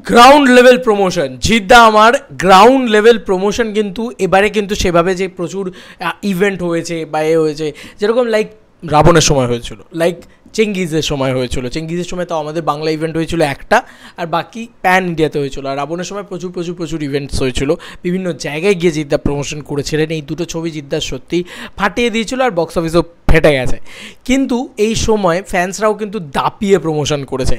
Ground level promotion Jeddah আমার ground level promotion কিন্তু এবারে কিন্তু সেভাবে যে প্রচুর ইভেন্ট হয়েছে বা এ হয়েছে যেরকম লাইক রাবণের সময় হয়েছিল, লাইক চেঙ্গিজের সময় হয়েছিল। চেঙ্গিজের সময় তাও আমাদের বাংলা ইভেন্ট হয়েছিল একটা, আর বাকি প্যান ইন্ডিয়াতে হয়েছিল। আর রাবণের সময় প্রচুর প্রচুর প্রচুর ইভেন্টস হয়েছিল, বিভিন্ন জায়গায় গিয়ে জিদ্দা প্রমোশন করেছিলেন। এই দুটো ছবি জিদ্দার সত্যি ফাটিয়ে দিয়েছিল আর বক্স অফিসও ফেটে গেছে। কিন্তু এই সময় ফ্যান্সরাও কিন্তু দাপিয়ে প্রমোশন করেছে।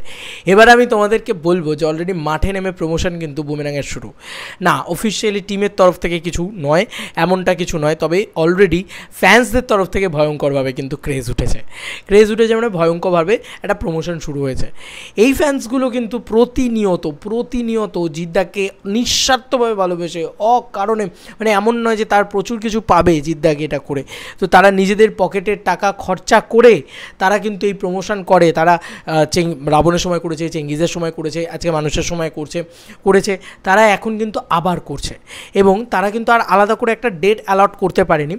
এবার আমি তোমাদেরকে বলবো যে অলরেডি মাঠে নেমে প্রমোশন কিন্তু বুমেরাংয়ের শুরু না, অফিসিয়ালি টিমের তরফ থেকে কিছু নয়, এমনটা কিছু নয়, তবে অলরেডি ফ্যান্সদের তরফ থেকে ভয়ঙ্করভাবে কিন্তু ক্রেজ উঠেছে। মানে ভয়ঙ্করভাবে একটা প্রমোশন শুরু হয়েছে। এই ফ্যান্সগুলো কিন্তু প্রতিনিয়ত জিদ্দাকে নিঃস্বার্থভাবে ভালোবেসে, অকারণে, মানে এমন নয় যে তার প্রচুর কিছু পাবে জিদ্দাকে এটা করে, তো তারা নিজেদের পকেটের টাকা খরচা করে তারা কিন্তু এই প্রমোশন করে। তারা রাবণের সময় করেছে, চেঙ্গিজের সময় করেছে, আজকে মানুষের সময় করেছে, তারা এখন কিন্তু আবার করছে। এবং তারা কিন্তু আর আলাদা করে একটা ডেট অ্যালট করতে পারেনি।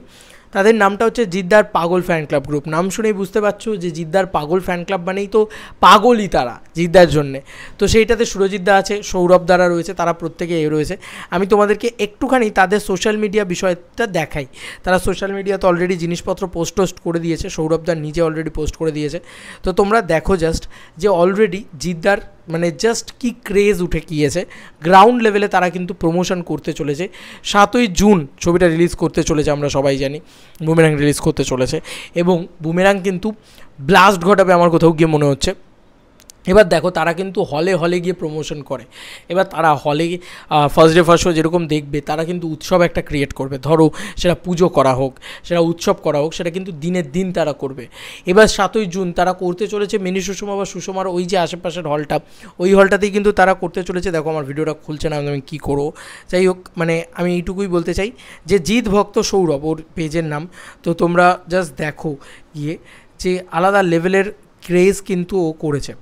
তাদের নামটা হচ্ছে জিদ্দার পাগল ফ্যান ক্লাব গ্রুপ। নাম শুনেই বুঝতে পারছো যে জিদ্দার পাগল ফ্যান ক্লাব মানেই তো পাগলই তারা জিদ্দার জন্যে। তো সেইটাতে সুরজিৎদা আছে, সৌরভ দ্বারা রয়েছে, তারা প্রত্যেকে রয়েছে। আমি তোমাদেরকে একটুখানি তাদের সোশ্যাল মিডিয়া বিষয়টা দেখাই। তারা সোশ্যাল মিডিয়াতে অলরেডি জিনিসপত্র পোস্ট করে দিয়েছে, সৌরভদার নিজে অলরেডি পোস্ট করে দিয়েছে। তো তোমরা দেখো জাস্ট যে অলরেডি জিদ্দার মানে জাস্ট কি ক্রেজ উঠে গিয়েছে। গ্রাউন্ড লেভেলে তারা কিন্তু প্রমোশন করতে চলেছে। 7ই জুন ছবিটা রিলিজ করতে চলেছে, আমরা সবাই জানি বুমেরাং রিলিজ করতে চলেছে। এবং বুমেরাং কিন্তু ব্লাস্ট ঘটাবে আমার কোথাও গিয়ে মনে হচ্ছে। এবার দেখো তারা কিন্তু হলে গিয়ে প্রমোশন করে। এবার তারা হলে ফার্স্ট ডে ফার্স্ট শো যেরকম দেখবে, তারা কিন্তু উৎসব একটা ক্রিয়েট করবে। ধরো সেটা পুজো করা হোক, সেটা উৎসব করা হোক, সেটা কিন্তু দিনের দিন তারা করবে। এবার 7ই জুন তারা করতে চলেছে মিনি সুষমা বা সুষমার ওই যে আশেপাশের হলটা, ওই হলটাতেই কিন্তু তারা করতে চলেছে। দেখো আমার ভিডিওটা খুলছে না, আমি কী করবো। যাই হোক, মানে আমি এইটুকুই বলতে চাই যে জিৎ ভক্ত সৌরভ ওর পেজের নাম, তো তোমরা জাস্ট দেখো গিয়ে যে আলাদা লেভেলের ক্রেজ কিন্তু ও করেছে।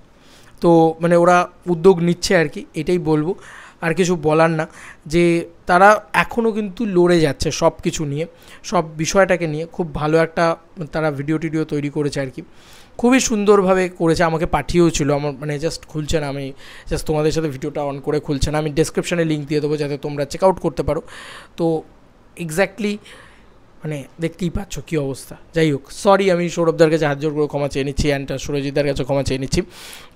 তো মানে ওরা উদ্যোগ নিচ্ছে আর কি, এটাই বলবো, আর কিছু বলার না। যে তারা এখনও কিন্তু লড়ে যাচ্ছে সব কিছু নিয়ে, সব বিষয়টাকে নিয়ে খুব ভালো একটা তারা ভিডিও তৈরি করেছে আর কি, খুবই সুন্দরভাবে করেছে। আমাকে পাঠিয়েও ছিল, আমার মানে জাস্ট খুলছে না, আমি জাস্ট তোমাদের সাথে ভিডিওটা অন করে খুলছে না। আমি ডেসক্রিপশানে লিঙ্ক দিয়ে দেবো যাতে তোমরা চেক আউট করতে পারো। তো এক্স্যাক্টলি মানে দেখতেই পাচ্ছ কী অবস্থা। যাই হোক, সরি, আমি সৌরভদার কাছে হাত জোর করে ক্ষমা চেয়ে নিচ্ছি, অ্যান্ড সুরজিৎদার কাছে ক্ষমা চেয়ে নিচ্ছি।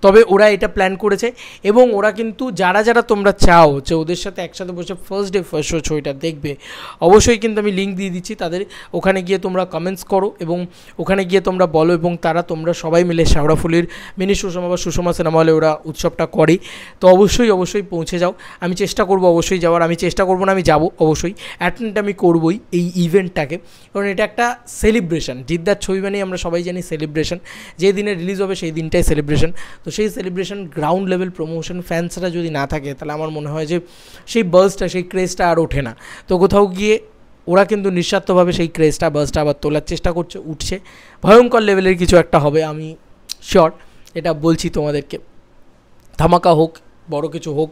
তবে ওরা এটা প্ল্যান করেছে এবং ওরা কিন্তু যারা তোমরা চাও যে ওদের সাথে একসাথে বসে ফার্স্ট ডে ফার্স্ট শো ছবিটা দেখবে, অবশ্যই কিন্তু আমি লিঙ্ক দিয়ে দিচ্ছি তাদের। ওখানে গিয়ে তোমরা কমেন্টস করো এবং ওখানে গিয়ে তোমরা বলো, এবং তোমরা সবাই মিলে শেওড়াফুলির মিনি সুষমা বা সুষমা সিনেমা হলে ওরা উৎসবটা করে। তো অবশ্যই পৌঁছে যাও। আমি চেষ্টা করবো অবশ্যই যাওয়ার, আমি চেষ্টা করবো না, আমি যাবো অবশ্যই, অ্যাটেন্ড আমি করবোই এই ইভেন্টটাকে, কারণ এটা একটা সেলিব্রেশন। জিদ্দার ছবি মানেই আমরা সবাই জানি সেলিব্রেশন, যে দিনে রিলিজ হবে সেই দিনটাই সেলিব্রেশন। তো সেই সেলিব্রেশন গ্রাউন্ড লেভেল প্রমোশন ফ্যান্সরা যদি না থাকে, তাহলে আমার মনে হয় যে সেই বার্সটা, সেই ক্রেজটা আর ওঠে না। তো কোথাও গিয়ে ওরা কিন্তু নিঃস্বার্থভাবে সেই ক্রেজটা, বার্সটা আবার তোলার চেষ্টা করছে, উঠছে। ভয়ঙ্কর লেভেলের কিছু একটা হবে, আমি শিওর, এটা বলছি তোমাদেরকে। ধামাকা হোক, বড় কিছু হোক,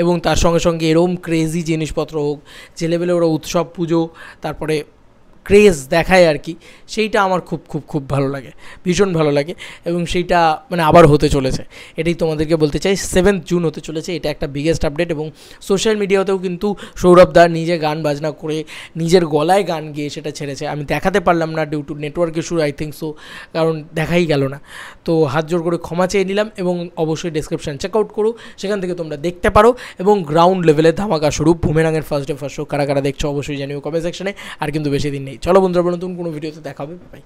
এবং তার সঙ্গে সঙ্গে এরকম ক্রেজি জিনিসপত্র হোক, যে লেভেলে ওরা উৎসব পুজো তারপরে ক্রেজ দেখায় আর কি, সেইটা আমার খুব ভালো লাগে, ভীষণ ভালো লাগে। এবং সেইটা মানে আবার হতে চলেছে, এটাই তোমাদেরকে বলতে চাই। 7 জুন হতে চলেছে, এটা একটা বিগেস্ট আপডেট। এবং সোশ্যাল মিডিয়াতেও কিন্তু সৌরভদার নিজে গান বাজনা করে নিজের গলায় গান গিয়ে সেটা ছেড়েছে। আমি দেখাতে পারলাম না due to network issue, I think so, কারণ দেখাই গেল না। তো হাত জোর করে ক্ষমা চেয়ে নিলাম, এবং অবশ্যই ডেসক্রিপশান চেক আউট করো, সেখান থেকে তোমরা দেখতে পারো। এবং গ্রাউন্ড লেভেলে ধামাকা শুরু বুমেরাংয়ের ফার্স্ট ডে ফার্স্ট শো। কারা দেখছো অবশ্যই জানিও কমেন্ট সেকশনে। আর কিন্তু বেশি দিন নেই। চলো বন্ধুরা, নতুন কোনো ভিডিওতে দেখা হবে, বাই।